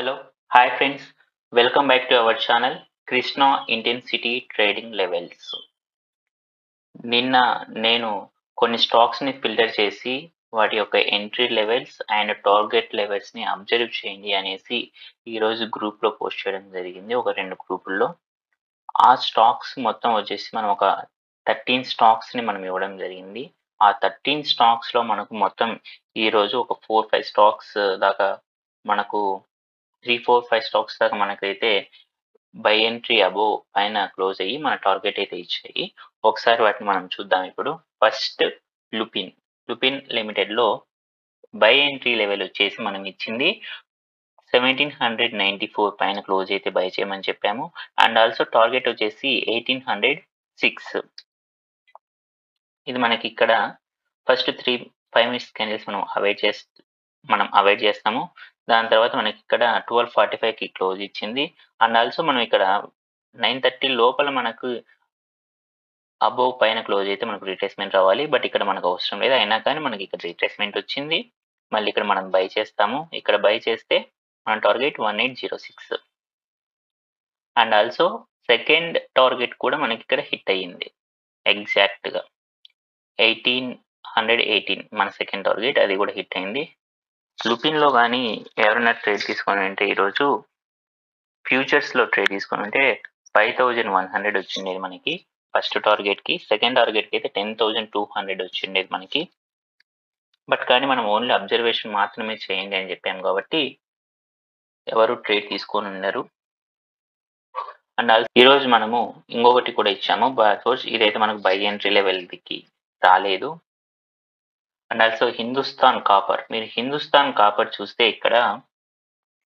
Hello, hi friends. Welcome back to our channel Krishna Intensity Trading Levels. నిన్న నేను కొన్ని stocks ని filter చేసి వాటి యొక్క entry levels and target levels ని అబ్జర్వ్ చేయండి అనేసి ఈరోజు గ్రూప్ లో పోస్ట్ చేయడం జరిగింది ఒక 2 గ్రూపుల్లో. ఆ స్టాక్స్ మొత్తం వచ్చేసి మనం ఒక 13 స్టాక్స్ ని మనం ఇవ్వడం జరిగింది. ఆ 13 స్టాక్స్ లో మనకు మొత్తం ఈరోజు ఒక 4, 5 స్టాక్స్ దాకా మనకు 3, 4, 5 స్టాక్స్ దాకా మనకైతే బై ఎంట్రీ అబోవ్ పైన క్లోజ్ అయ్యి మన టార్గెట్ అయితే ఇచ్చాయి. ఒకసారి వాటిని మనం చూద్దాం ఇప్పుడు. ఫస్ట్ లుపిన్ లిమిటెడ్‌లో బై ఎంట్రీ లెవెల్ వచ్చేసి మనం ఇచ్చింది 1794 పైన క్లోజ్ అయితే బై చేయమని చెప్పాము. అండ్ ఆల్సో టార్గెట్ వచ్చేసి 1806. ఇది మనకి ఇక్కడ ఫస్ట్ 5 మినిట్స్ క్యాండిల్స్ మనం అవాయిడ్ చేస్తాము. దాని తర్వాత మనకి ఇక్కడ 12:45కి క్లోజ్ ఇచ్చింది. అండ్ ఆల్సో మనం ఇక్కడ 9:30 లోపల మనకు అబోవ్ పైన క్లోజ్ అయితే మనకు రిట్రేస్మెంట్ రావాలి. బట్ ఇక్కడ మనకు అవసరం లేదు. అయినా కానీ మనకి ఇక్కడ రిట్రేస్మెంట్ వచ్చింది. మళ్ళీ ఇక్కడ మనం బై చేస్తాము. ఇక్కడ బై చేస్తే మన target 1806. And also second target కూడా మనకి ఇక్కడ హిట్ అయ్యింది. ఎగ్జాక్ట్‌గా 1818 మన సెకండ్ టార్గెట్, అది కూడా హిట్ అయింది. లుపిన్‌లో కానీ ఎవరైనా ట్రేడ్ తీసుకొని ఉంటే ఈరోజు ఫ్యూచర్స్‌లో ట్రేడ్ తీసుకొని ఉంటే 5100 వచ్చిండేది మనకి ఫస్ట్ టార్గెట్‌కి. సెకండ్ టార్గెట్‌కి అయితే 10,200 వచ్చిండేది మనకి. బట్ కానీ మనం ఓన్లీ అబ్జర్వేషన్ మాత్రమే చేయండి అని చెప్పాము కాబట్టి ఎవరు ట్రేడ్ తీసుకొని ఉండరు. అండ్ ఆల్సో ఈరోజు మనము ఇంకొకటి కూడా ఇచ్చాము బార్కోడ్స్. ఇదైతే మనకు బై ఎంట్రీ లెవెల్‌కి రాలేదు. అండ్ ఆల్సో మీరు హిందుస్థాన్ కాపర్ చూస్తే ఇక్కడ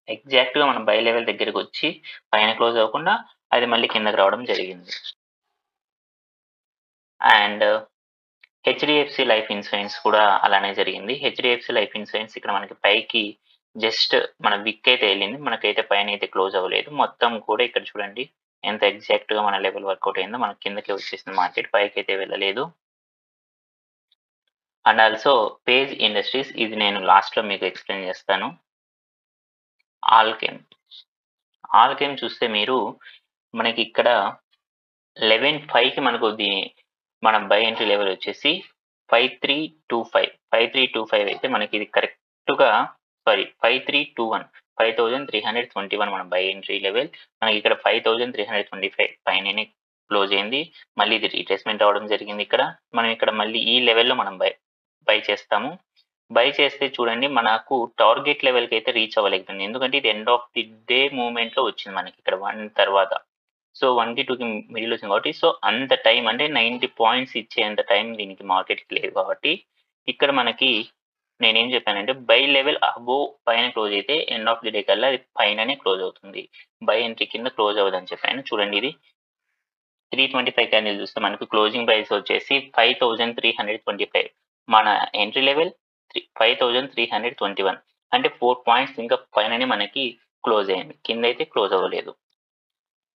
ఎగ్జాక్ట్‌గా మనం బై లెవెల్ దగ్గరికి వచ్చి పైన క్లోజ్ అవ్వకుండా అది మళ్ళీ కిందకి రావడం జరిగింది. అండ్ హెచ్డిఎఫ్సి లైఫ్ ఇన్సూరెన్స్ కూడా అలానే జరిగింది. హెచ్డిఎఫ్సి లైఫ్ ఇన్సూరెన్స్ ఇక్కడ మనకి పైకి జస్ట్ మన విక్ అయితే వెళ్ళింది. మనకైతే పైన అయితే క్లోజ్ అవ్వలేదు. మొత్తం కూడా ఇక్కడ చూడండి ఎంత ఎగ్జాక్ట్‌గా మన లెవెల్ వర్కౌట్ అయిందో. మనకి కిందకి వచ్చేసింది మార్కెట్, పైకి అయితే వెళ్ళలేదు. అండ్ ఆల్సో పేజ్ ఇండస్ట్రీస్, ఇది నేను లాస్ట్‌లో మీకు ఎక్స్‌ప్లెయిన్ చేస్తాను. ఆల్కెమ్ చూస్తే మీరు మనకి ఇక్కడ 11:05కి మనకు మన బై ఎంట్రీ లెవెల్ వచ్చేసి 5325 అయితే మనకి ఇది కరెక్ట్‌గా 5321 మన బై ఎంట్రీ లెవెల్. మనకి ఇక్కడ 5325 పైననే క్లోజ్ అయింది. మళ్ళీ ఇది రీట్రేస్మెంట్ అవ్వడం జరిగింది. ఇక్కడ మనం ఇక్కడ మళ్ళీ ఈ లెవెల్‌లో మనం బై చేస్తాము. బై చేస్తే చూడండి మనకు టార్గెట్ లెవెల్‌కి అయితే రీచ్ అవ్వలేకపోయింది. ఎందుకంటే ఇది ఎండ్ ఆఫ్ ది డే మూవ్‌మెంట్‌లో వచ్చింది మనకి ఇక్కడ 1 తర్వాత. సో 1కి 2కి మిడిల్ వచ్చింది కాబట్టి సో అంత టైం అంటే 90 పాయింట్స్ ఇచ్చేంత టైం దీనికి మార్కెట్‌కి లేదు కాబట్టి ఇక్కడ మనకి నేనేం చెప్పానంటే బై లెవెల్ అబోవ్ పైన క్లోజ్ అయితే ఎండ్ ఆఫ్ ది డే కల్లా అది పైననే క్లోజ్ అవుతుంది. బై ఎంట్రీ కింద క్లోజ్ అవ్వదని చెప్పాను. చూడండి ఇది 325 క్యాండిల్ చూస్తే మనకు క్లోజింగ్ ప్రైస్ వచ్చేసి 5325. మన ఎంట్రీ లెవెల్ 5321. అంటే 4 పాయింట్స్ ఇంకా పైననే మనకి క్లోజ్ అయింది. కింద అయితే క్లోజ్ అవ్వలేదు.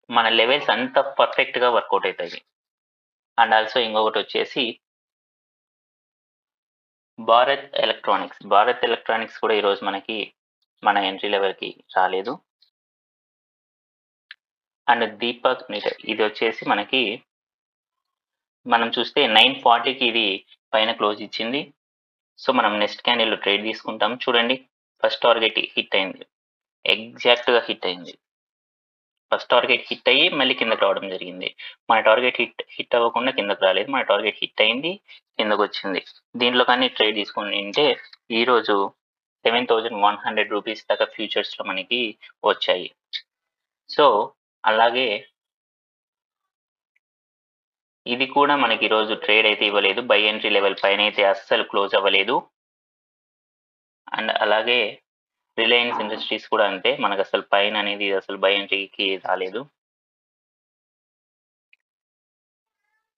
మన లెవెల్స్ అంత పర్ఫెక్ట్‌గా వర్కౌట్ అవుతాయి. అండ్ ఆల్సో ఇంకొకటి వచ్చేసి భారత్ ఎలక్ట్రానిక్స్ కూడా ఈరోజు మనకి మన ఎంట్రీ లెవెల్‌కి రాలేదు. అండ్ దీపక్ మీటర్, ఇది వచ్చేసి మనకి మనం చూస్తే 940కి ఇది పైన క్లోజ్ ఇచ్చింది. సో మనం నెక్స్ట్ క్యాండిల్‌లో ట్రేడ్ తీసుకుంటాం. చూడండి ఫస్ట్ టార్గెట్ హిట్ అయింది. ఎగ్జాక్ట్‌గా హిట్ అయింది. ఫస్ట్ టార్గెట్ హిట్ అయ్యి మళ్ళీ కిందకి రావడం జరిగింది. మన టార్గెట్ హిట్ అవ్వకుండా కిందకి రాలేదు. మన టార్గెట్ హిట్ అయింది, కిందకు వచ్చింది. దీంట్లో కానీ ట్రేడ్ తీసుకొని ఉంటే ఈరోజు 7,100 రూపీస్ దాకా ఫ్యూచర్స్‌లో మనకి వచ్చాయి. సో అలాగే ఇది కూడా మనకి ఈరోజు ట్రేడ్ అయితే ఇవ్వలేదు. బై ఎంట్రీ లెవెల్ పైన అయితే అస్సలు క్లోజ్ అవ్వలేదు. అండ్ అలాగే రిలయన్స్ ఇండస్ట్రీస్ కూడా అంతే. మనకు అసలు పైన అనేది అసలు బై ఎంట్రీకి రాలేదు.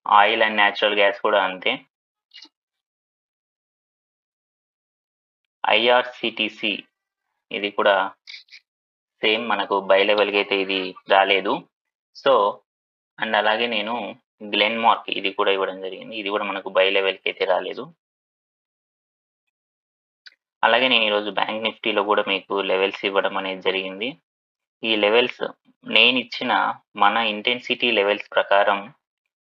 ఆయిల్ అండ్ న్యాచురల్ గ్యాస్ కూడా అంతే. ఐఆర్‌సిటిసి ఇది కూడా సేమ్ మనకు బై లెవెల్‌కి అయితే ఇది రాలేదు. సో అండ్ అలాగే నేను గ్లెన్మార్క్ ఇది కూడా ఇవ్వడం జరిగింది. ఇది కూడా మనకు బై లెవెల్‌కి అయితే రాలేదు. అలాగే నేను ఈరోజు బ్యాంక్ నిఫ్టీలో కూడా మీకు లెవెల్స్ ఇవ్వడం అనేది జరిగింది. ఈ లెవెల్స్ నేనిచ్చిన మన ఇంటెన్సిటీ లెవెల్స్ ప్రకారం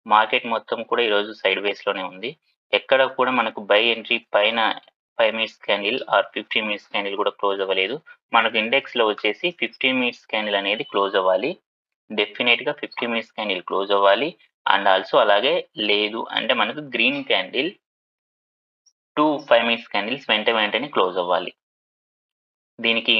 మార్కెట్ మొత్తం కూడా ఈరోజు సైడ్ వేస్‌లోనే ఉంది. ఎక్కడ కూడా మనకు బై ఎంట్రీ పైన 5 minutes candle or 15 minutes candle కూడా క్లోజ్ అవ్వలేదు. మనకు ఇండెక్స్‌లో వచ్చేసి 15 మినిట్స్ క్యాండిల్ అనేది క్లోజ్ అవ్వాలి. డెఫినెట్‌గా 15 మినిట్స్ క్యాండిల్ క్లోజ్ అవ్వాలి. అండ్ ఆల్సో అలాగే లేదు అంటే మనకు గ్రీన్ క్యాండిల్ 5 మినిట్స్ క్యాండిల్స్ వెంటనే క్లోజ్ అవ్వాలి. దీనికి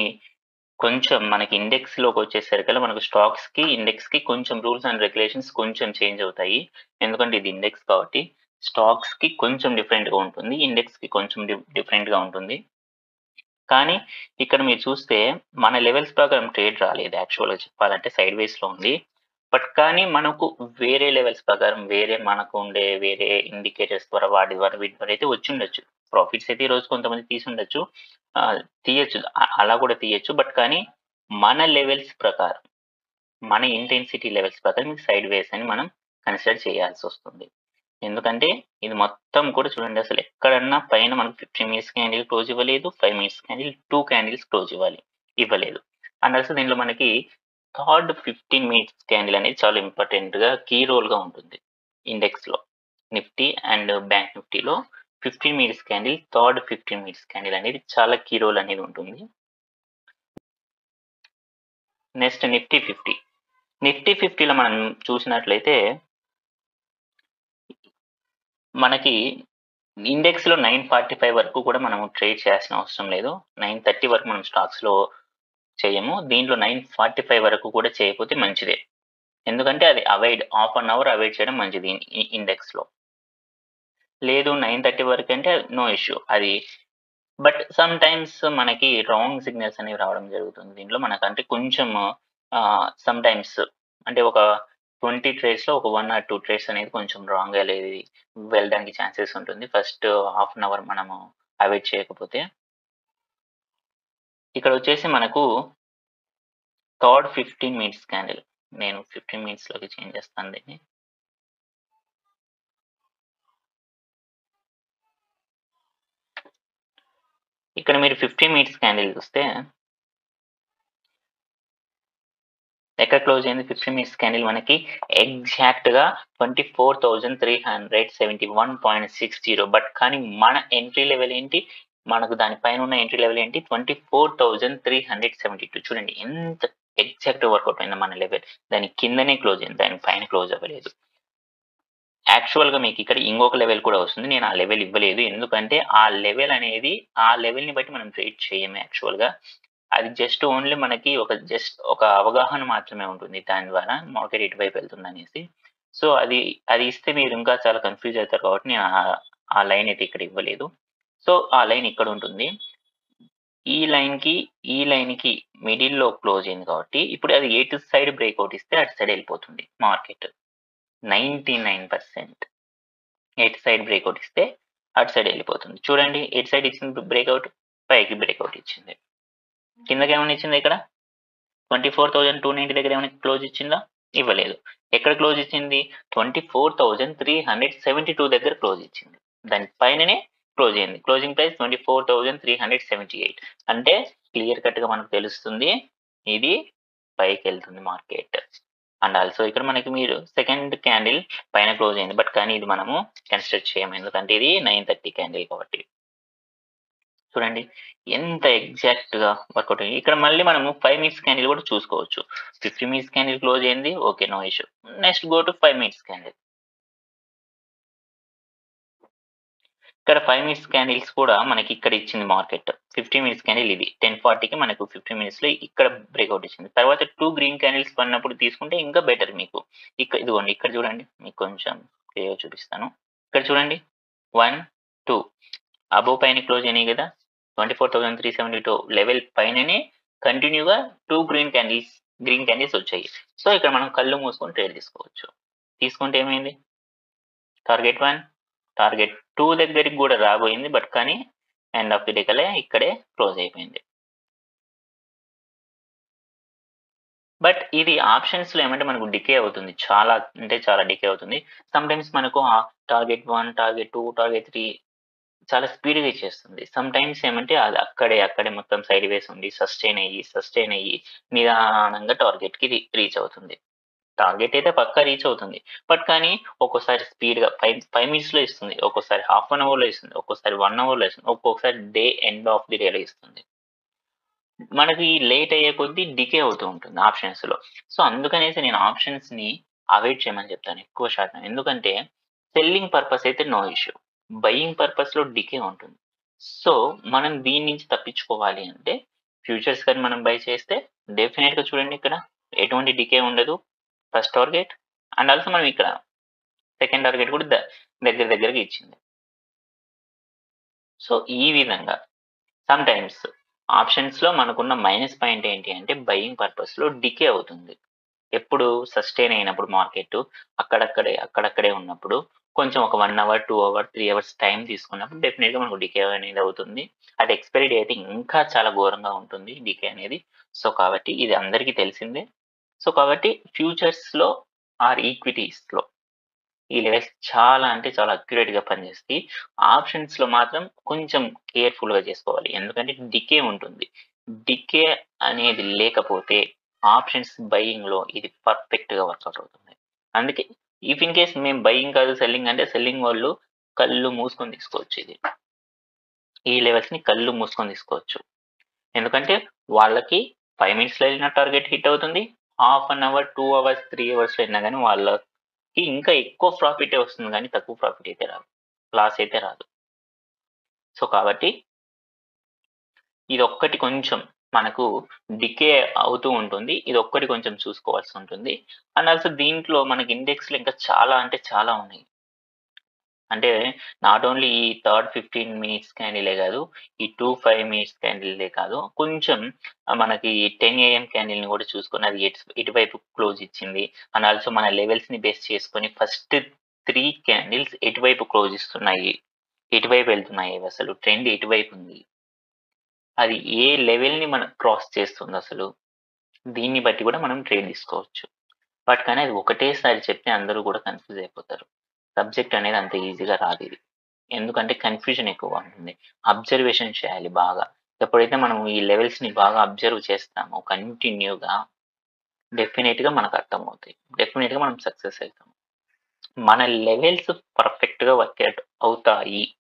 కొంచెం మనకి ఇండెక్స్‌లోకి వచ్చేసరికల్లా మనకు స్టాక్స్‌కి, ఇండెక్స్‌కి కొంచెం రూల్స్ అండ్ రెగ్యులేషన్స్ కొంచెం చేంజ్ అవుతాయి. ఎందుకంటే ఇది ఇండెక్స్ కాబట్టి స్టాక్స్‌కి కొంచెం డిఫరెంట్‌గా ఉంటుంది. ఇండెక్స్‌కి కొంచెం డిఫరెంట్‌గా ఉంటుంది. కానీ ఇక్కడ మీరు చూస్తే మన లెవెల్స్ ప్రకారం ట్రేడ్ రాలేదు యాక్చువల్‌గా చెప్పాలంటే సైడ్ వేస్‌లో ఉంది. బట్ కానీ మనకు వేరే లెవెల్స్ ప్రకారం వేరే ఇండికేటర్స్ ద్వారా వాటి ద్వారా వీటి ద్వారా అయితే వచ్చుండొచ్చు. ప్రాఫిట్స్ అయితే ఈరోజు కొంతమంది తీసుండొచ్చు. తీయొచ్చు. అలా కూడా తీయొచ్చు. బట్ కానీ మన లెవెల్స్ ప్రకారం, మన ఇంటెన్సిటీ లెవెల్స్ ప్రకారం ఇది సైడ్ వేస్ అని మనం కన్సిడర్ చేయాల్సొస్తుంది. ఎందుకంటే ఇది మొత్తం కూడా చూడండి అసలు ఎక్కడన్నా పైన మనకు 15 మినిట్స్ క్యాండిల్ క్లోజ్ ఇవ్వలేదు. 5 మినిట్స్ క్యాండిల్ 2 క్యాండిల్స్ క్లోజ్ ఇవ్వలేదు. అండ్ ఆల్సో దీనిలో మనకి థర్డ్ 15 మినిట్స్ క్యాండిల్ అనేది చాలా ఇంపార్టెంట్‌గా కీ రోల్‌గా ఉంటుంది ఇండెక్స్‌లో. నిఫ్టీ అండ్ బ్యాంక్ నిఫ్టీలో 15 minutes candle, third 15 minutes candle అనేది చాలా కీ రోల్ అనేది ఉంటుంది. Next Nifty 50. నిఫ్టీ 50లో మనం చూసినట్లయితే మనకి ఇండెక్స్‌లో 945 వరకు కూడా మనము ట్రేడ్ చేయాల్సిన అవసరం లేదు. 930 వరకు మనం స్టాక్స్‌లో చేయము. దీంట్లో 945 వరకు కూడా చేయకపోతే మంచిదే. ఎందుకంటే అది హాఫ్ అన్ అవర్ అవాయిడ్ చేయడం మంచిది ఇండెక్స్‌లో. లేదు 930 వరకంటే నో ఇష్యూ. అది బట్ సమ్ టైమ్స్ మనకి రాంగ్ సిగ్నల్స్ అనేవి రావడం జరుగుతుంది. దీంట్లో మనకంటే కొంచెం సమ్ టైమ్స్ అంటే ఒక 20 ట్రేడ్స్‌లో ఒక 1 ఆర్ 2 ట్రేడ్స్ అనేది కొంచెం రాంగ్ అనేది వెళ్ళడానికి ఛాన్సెస్ ఉంటుంది. ఫస్ట్ హాఫ్ అన్ అవర్ మనము అవాయిడ్ చేయకపోతే. ఇక్కడ వచ్చేసి మనకు థర్డ్ 15 మినిట్స్ క్యాండిల్. నేను 15 మినిట్స్‌లోకి చేంజ్ చేస్తాను దీన్ని. ఇక్కడ మీరు 15 మినిట్స్ క్యాండిల్ చూస్తే ఎక్కడ క్లోజ్ అయింది 15 మినిట్స్ క్యాండిల్ మనకి ఎగ్జాక్ట్‌గా 24,371.60 బట్ కానీ మన ఎంట్రీ లెవెల్ ఏంటి? మనకు దాని పైన ఉన్న ఎంట్రీ లెవెల్ ఏంటి? 24,372 చూడండి ఎంత ఎగ్జాక్ట్‌గా వర్కౌట్ అయిందో మన లెవెల్. దాని కిందనే క్లోజ్ అయింది. దాని పైన క్లోజ్ అవ్వలేదు. యాక్చువల్‌గా మీకు ఇక్కడ ఇంకొక లెవెల్ కూడా వస్తుంది. నేను ఆ లెవెల్ ఇవ్వలేదు. ఎందుకంటే ఆ లెవెల్ అనేది ఆ లెవెల్‌ని బట్టి మనం ట్రేడ్ చేయము యాక్చువల్‌గా. అది జస్ట్ ఓన్లీ మనకి ఒక అవగాహన మాత్రమే ఉంటుంది. దాని ద్వారా మార్కెట్ ఎటువైపు వెళ్తుందనేసి. సో, అది ఇస్తే మీరు ఇంకా చాలా కన్‌ఫ్యూజ్ అవుతారు కాబట్టి నేను ఆ లైన్ అయితే ఇక్కడ ఇవ్వలేదు. సో, ఆ లైన్ ఇక్కడ ఉంటుంది. ఈ లైన్‌కి మిడిల్‌లో క్లోజ్ అయింది కాబట్టి ఇప్పుడు అది ఎటు సైడ్ బ్రేక్‌ఔట్ ఇస్తే అటు సైడ్ వెళ్ళిపోతుంది మార్కెట్. 99% ఎటు సైడ్ బ్రేక్‌ఔట్ ఇస్తే అటు సైడ్ వెళ్ళిపోతుంది. చూడండి ఎటు సైడ్ ఇచ్చింది బ్రేక్‌ఔట్? పైకి బ్రేక్‌ఔట్ ఇచ్చింది. కిందకేమన్నా ఇచ్చిందా ఇక్కడ? 24,290 దగ్గర ఏమైనా క్లోజ్ ఇచ్చిందా? ఇవ్వలేదు. ఎక్కడ క్లోజ్ ఇచ్చింది? 24,372 దగ్గర క్లోజ్ ఇచ్చింది. దాని పైననే క్లోజ్ అయింది. క్లోజింగ్ ప్రైస్ 24,378 అంటే క్లియర్ కట్‌గా మనకు తెలుస్తుంది. ఇది పైకెళ్తుంది మార్కెట్. అండ్ ఆల్సో ఇక్కడ మనకి మీరు సెకండ్ క్యాండిల్ పైన క్లోజ్ అయింది. బట్ కానీ ఇది మనము కన్సిడర్ చేయము. ఎందుకంటే ఇది 930 క్యాండిల్ కాబట్టి. చూడండి ఎంత ఎగ్జాక్ట్‌గా వర్కౌట్ అయ్యింది. ఇక్కడ మళ్ళీ మనము 5 మినిట్స్ క్యాండిల్ కూడా చూసుకోవచ్చు. 50 మినిట్స్ క్యాండిల్ క్లోజ్ అయింది. Okay. No issue. Next go to 5 minutes candle. ఇక్కడ 5 మినిట్స్ క్యాండిల్స్ కూడా మనకి ఇక్కడ ఇచ్చింది మార్కెట్. 15 మినిట్స్ క్యాండిల్ ఇది. 10:40కి మనకు 15 మినిట్స్‌లో ఇక్కడ బ్రేక్‌ఔట్ ఇచ్చింది. తర్వాత 2 గ్రీన్ క్యాండిల్స్ పడినప్పుడు తీసుకుంటే ఇంకా బెటర్ మీకు. ఇదిగోండి ఇక్కడ చూడండి. మీకు కొంచెం క్లియర్‌గా చూపిస్తాను. ఇక్కడ చూడండి 1, 2 అబోవ్ పైన క్లోజ్ అయినాయి కదా! 24,372 లెవెల్ పైననే కంటిన్యూ‌గా 2 గ్రీన్ క్యాండిల్స్ వచ్చాయి. సో, ఇక్కడ మనం కళ్ళు మూసుకొని ట్రేడ్ తీసుకోవచ్చు. తీసుకుంటే ఏమైంది? టార్గెట్ 1, టార్గెట్ 2 దగ్గరికి కూడా రాబోయింది. బట్ కానీ ఎండ్ ఆఫ్ ది డే కల్లా ఇక్కడే క్లోజ్ అయిపోయింది. బట్ ఇది ఆప్షన్స్‌లో ఏమంటే మనకు డికే అవుతుంది. చాలా అంటే చాలా డికే అవుతుంది. సమ్‌టైమ్స్ మనకు టార్గెట్ 1, టార్గెట్ 2, టార్గెట్ 3 చాలా స్పీడ్‌గా ఇచ్చేస్తుంది. సమ్ టైమ్స్ ఏమంటే అది అక్కడే మొత్తం సైడ్ వేస్ ఉండి సస్టైన్ అయ్యి నిదానంగా టార్గెట్‌కి రీచ్ అవుతుంది. టార్గెట్ అయితే పక్కా రీచ్ అవుతుంది. బట్ కానీ ఒక్కోసారి స్పీడ్‌గా 5 మినిట్స్‌లో ఇస్తుంది. ఒక్కోసారి హాఫ్ అన్ అవర్‌లో ఇస్తుంది. ఒక్కోసారి 1 అవర్‌లో ఇస్తుంది. ఒక్కొక్కసారి ఎండ్ ఆఫ్ ది డేలో ఇస్తుంది. మనకి లేట్ అయ్యే కొద్దీ డికే అవుతూ ఉంటుంది ఆప్షన్స్‌లో. సో, అందుకనేసి నేను ఆప్షన్స్‌ని అవాయిడ్ చేయమని చెప్తాను ఎక్కువ శాతం. ఎందుకంటే సెల్లింగ్ పర్పస్ అయితే నో ఇష్యూ. బయింగ్ పర్పస్‌లో డికే ఉంటుంది. సో, మనం దీని నుంచి తప్పించుకోవాలి అంటే ఫ్యూచర్స్ గాని మనం బై చేస్తే డెఫినిట్‌గా చూడండి ఇక్కడ ఎటువంటి డికే ఉండదు. ఫస్ట్ టార్గెట్ అండ్ ఆల్సో మనం ఇక్కడ సెకండ్ టార్గెట్ కూడా దగ్గరగా ఇచ్చింది. సో, ఈ విధంగా సమ్‌టైమ్స్ ఆప్షన్స్‌లో మనకున్న మైనస్ పాయింట్ ఏంటి అంటే బయింగ్ పర్పస్‌లో డికే అవుతుంది. ఎప్పుడు సస్టైన్ అయినప్పుడు మార్కెట్టు అక్కడక్కడే ఉన్నప్పుడు కొంచెం ఒక 1 అవర్, 2 అవర్, 3 అవర్స్ టైమ్ తీసుకున్నప్పుడు డెఫినిట్‌గా మనకు డికే అనేది అవుతుంది. అది ఎక్స్‌పైరీ డేట్ ఇంకా చాలా ఘోరంగా ఉంటుంది డికే అనేది. సో, కాబట్టి ఇది అందరికీ తెలిసిందే. సో, కాబట్టి ఫ్యూచర్స్‌లో ఆర్ ఈక్విటీస్‌లో ఈ లెవెల్స్ చాలా అంటే చాలా అక్యురేట్‌గా పనిచేస్తాయి. ఆప్షన్స్‌లో మాత్రం కొంచెం కేర్‌ఫుల్‌గా చేసుకోవాలి. ఎందుకంటే డికే ఉంటుంది. డికే అనేది లేకపోతే ఆప్షన్స్ బయింగ్‌లో ఇది పర్ఫెక్ట్‌గా వర్కౌట్ అవుతుంది. అందుకే ఇఫ్ ఇన్ కేస్ మేము బయింగ్ కాదు సెల్లింగ్ అంటే సెల్లింగ్ వాళ్ళు కళ్ళు మూసుకొని తీసుకోవచ్చు ఇది. ఈ లెవెల్స్‌ని కళ్ళు మూసుకొని తీసుకోవచ్చు. ఎందుకంటే వాళ్ళకి 5 మినిట్స్‌లో ఎళ్ళిన టార్గెట్ హిట్ అవుతుంది. హాఫ్ అన్ అవర్, 2 అవర్స్, 3 అవర్స్‌లో ఎళ్ళినా గాని ఇంకా ఎక్కువ ప్రాఫిటే వస్తుంది గానీ, తక్కువ ప్రాఫిట్ అయితే రాదు. లాస్ అయితే రాదు. సో, కాబట్టి ఇదొక్కటి కొంచెం మనకు డికే అవుతూ ఉంటుంది. ఇదొక్కటి కొంచెం చూసుకోవాల్సుంటుంది. అండ్ ఆల్సో దీంట్లో మనకి ఇండెక్స్‌లో ఇంకా చాలా అంటే చాలా ఉన్నాయి. అంటే నాట్ ఓన్లీ ఈ థర్డ్ 15 మినిట్స్ క్యాండిలే గాదు. ఈ 5 మినిట్స్ క్యాండిలే కాదు. కొంచెం మనకి 10 ఏఎం క్యాండిల్‌ని గూడా చూసుకొని అది ఎటువైపు క్లోజ్ ఇచ్చింది. అండ్ ఆల్సో మన లెవెల్స్‌ని బేస్ చేసుకొని ఫస్ట్ 3 క్యాండిల్స్ ఎటువైపు క్లోజ్ ఇస్తున్నాయి? ఎటువైపు వెళ్తున్నాయి అవసలు? ట్రెండ్ ఎటువైపు ఉంది? అది ఏ లెవెల్‌ని క్రాస్ చేస్తుందసలు? దీన్ని బట్టి గూడా మనం ట్రేడ్ తీసుకోవచ్చు. బట్ కానీ అది ఒకటేసారి చెప్తే అందరూ గూడా కన్‌ఫ్యూజ్ అయిపోతారు. సబ్జెక్ట్ అనేది అంత ఈజీగా రాదిది. ఎందుకంటే కన్‌ఫ్యూజన్ ఎక్కువగా ఉంటుంది. అబ్జర్వేషన్ చేయాలి బాగా. ఎప్పుడైతే మనం ఈ లెవెల్స్‌ని బాగా అబ్జర్వ్ చేస్తామో కంటిన్యూగా డెఫినెట్‌గా మనకు అర్థమవుతాయి. డెఫినెట్‌గా మనం సక్సెస్ అయితాం. మన లెవెల్స్ పర్ఫెక్ట్‌గా వర్కౌట్ అవుతాయి.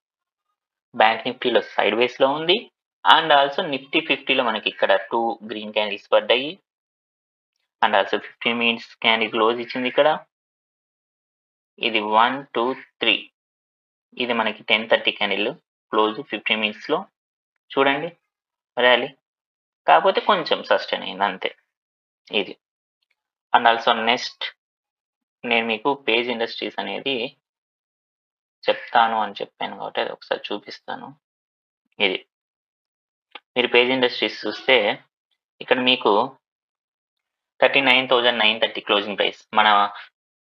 బ్యాంక్ నిఫ్టీలో సైడ్ వేస్‌లో ఉంది. అండ్ ఆల్సో నిఫ్టీ 50లో మనకి ఇక్కడ 2 గ్రీన్ క్యాండిల్స్ పడ్డాయి. And also 15 minutes candle close ఇచ్చింది ఇక్కడ. ఇది 1, 2, 3 ఇది మనకి 10:30 క్యాండిల్ క్లోజ్ 15 మినిట్స్‌లో చూడండి ర్యాలీ. కాకపోతే కొంచెం సస్టైన్ అయింది అంతే ఇది. అండ్ ఆల్సో నెక్స్ట్ నేను మీకు పేజ్ ఇండస్ట్రీస్ అనేది చెప్తాను అని చెప్పాను కాబట్టి అది ఒకసారి చూపిస్తాను. ఇది. మీరు పేజ్ ఇండస్ట్రీస్ చూస్తే ఇక్కడ మీకు 39,930 క్లోజింగ్ ప్రైస్. మన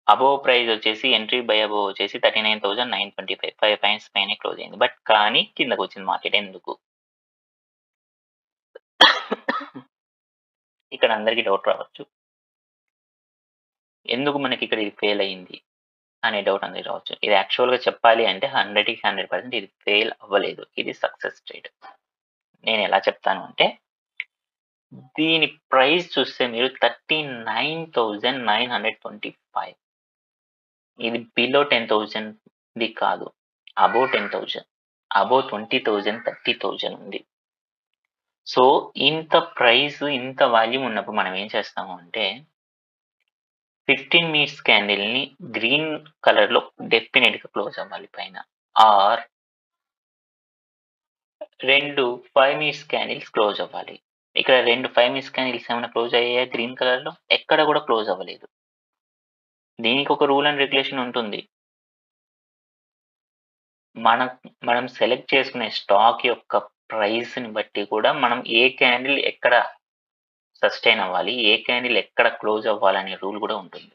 అబోవ్ ప్రైస్ వచ్చేసి ఎంట్రీ బై అబోవ్ వచ్చేసి 39,925 5 పాయింట్స్ పైనే క్లోజ్ అయింది. బట్ కానీ కిందకొచ్చింది మార్కెట్ ఎందుకు? ఇక్కడ అందరికి డౌట్ రావచ్చు. ఎందుకు మనకి ఇక్కడ ఇది ఫెయిల్ అయింది? అనే డౌట్ అందరికి రావచ్చు. ఇది యాక్చువల్‌గా చెప్పాలి అంటే 100కి 100% ఇది ఫెయిల్ అవ్వలేదు. ఇది సక్సెస్ ట్రేడ్. నేనెలా చెప్తాను అంటే దీని ప్రైస్ చూస్తే మీరు 39,925 ఇది బిలో 10,000ది కాదు. అబోవ్ 10,000 అబోవ్ 20,000, 30,000 ఉంది. సో, ఇంత ప్రైస్, ఇంత వాల్యూమ్ ఉన్నప్పుడు మనం ఏం చేస్తాము అంటే 15 మినిట్స్ క్యాండిల్‌ని గ్రీన్ కలర్‌లో డెఫినెట్‌గా క్లోజ్ అవ్వాలి పైన. ఆర్ 2 5 మినిట్స్ క్యాండిల్స్ క్లోజ్ అవ్వాలి. ఇక్కడ 2 5 మినిట్స్ క్యాండిల్స్ ఏమైనా క్లోజ్ అయ్యాయా గ్రీన్ కలర్‌లో? ఎక్కడ కూడా క్లోజ్ అవ్వలేదు. దీనికి ఒక రూల్ అండ్ రెగ్యులేషన్ ఉంటుంది. మనం మనం సెలెక్ట్ చేసుకునే స్టాక్ యొక్క ప్రైస్‌ని బట్టి కూడా మనం ఏ క్యాండిల్ ఎక్కడ సస్టైన్ అవ్వాలి, ఏ క్యాండిల్ ఎక్కడ క్లోజ్ అవ్వాలనే రూల్ కూడా ఉంటుంది.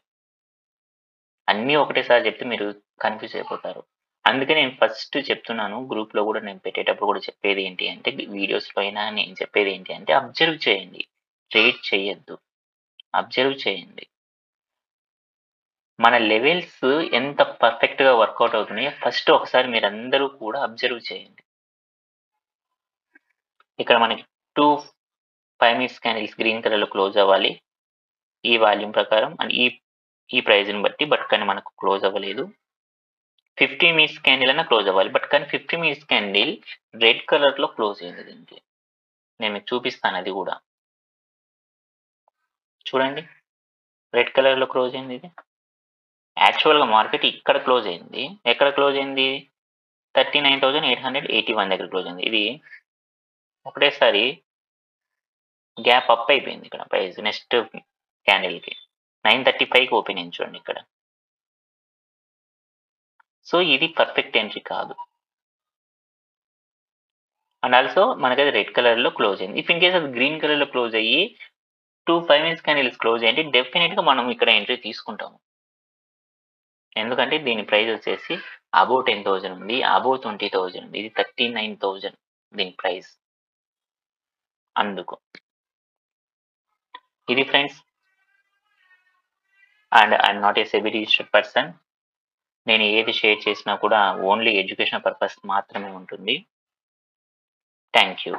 అన్నీ ఒకటేసారి చెప్తే మీరు కన్‌ఫ్యూజ్ అయిపోతారు. అందుకే నేను ఫస్ట్ చెప్తున్నాను. గ్రూప్‌లో గూడా నేను పెట్టేటప్పుడు గూడా చెప్పేది ఏంటి అంటే వీడియోస్‌లో అయినా నేను చెప్పేది ఏంటి అంటే అబ్జర్వ్ చేయండి. ట్రేడ్ చేయొద్దు. అబ్జర్వ్ చేయండి. మన లెవెల్స్ ఎంత పర్ఫెక్ట్‌గా వర్కౌట్ అవుతున్నాయో ఫస్ట్ ఒకసారి మీరందరూ కూడా అబ్జర్వ్ చేయండి. ఇక్కడ మనకి 2 5 మినిట్స్ క్యాండిల్స్ గ్రీన్ కలర్‌లో క్లోజ్ అవ్వాలి. ఈ వాల్యూమ్ ప్రకారం అండ్ ఈ ప్రైస్‌ని బట్టి కానీ మనకు క్లోజ్ అవ్వలేదు. 50 మినిట్స్ క్యాండిల్ అన్నా క్లోజ్ అవ్వాలి. కానీ 50 మినిట్స్ క్యాండిల్ రెడ్ కలర్‌లో క్లోజ్ అయింది దీనికి. నేను మీకు చూపిస్తాను అది గూడా. చూడండి. రెడ్ కలర్‌లో క్లోజ్ అయింది ఇది. యాక్చువల్‌గా మార్కెట్ ఇక్కడ క్లోజ్ అయింది. ఎక్కడ క్లోజ్ అయింది? 39,881 దగ్గర క్లోజ్ అయింది. ఇది ఒకటేసారి గ్యాప్ అప్ అయిపోయింది ఇక్కడ ప్రైస్ నెక్స్ట్ క్యాండిల్‌కి. 935కి ఓపెన్ అయింది చూడండి ఇక్కడ. సో, ఇది పర్ఫెక్ట్ ఎంట్రీ కాదు. అండ్ ఆల్సో మనకది రెడ్ కలర్‌లో క్లోజ్ అయింది. ఇఫ్ ఇన్ కేస్ అది గ్రీన్ కలర్‌లో క్లోజ్ అయ్యి 5 మినిట్స్ క్యాండిల్స్ క్లోజ్ అయ్యింటే డెఫినిట్‌గా మనం ఇక్కడ ఎంట్రీ తీసుకుంటాము. ఎందుకంటే దీని ప్రైస్ వచ్చేసి అబోవ్ 10,000 ఉంది. అబోవ్ 20,000 ఉంది. ఇది 39,000 దీని ప్రైస్. అందుకు. ఇది friends. And I'm not a SEBI registered person. నేను ఏది షేర్ చేసినా కూడా ఓన్లీ ఎడ్యుకేషనల్ పర్పస్ మాత్రమే ఉంటుంది. Thank you.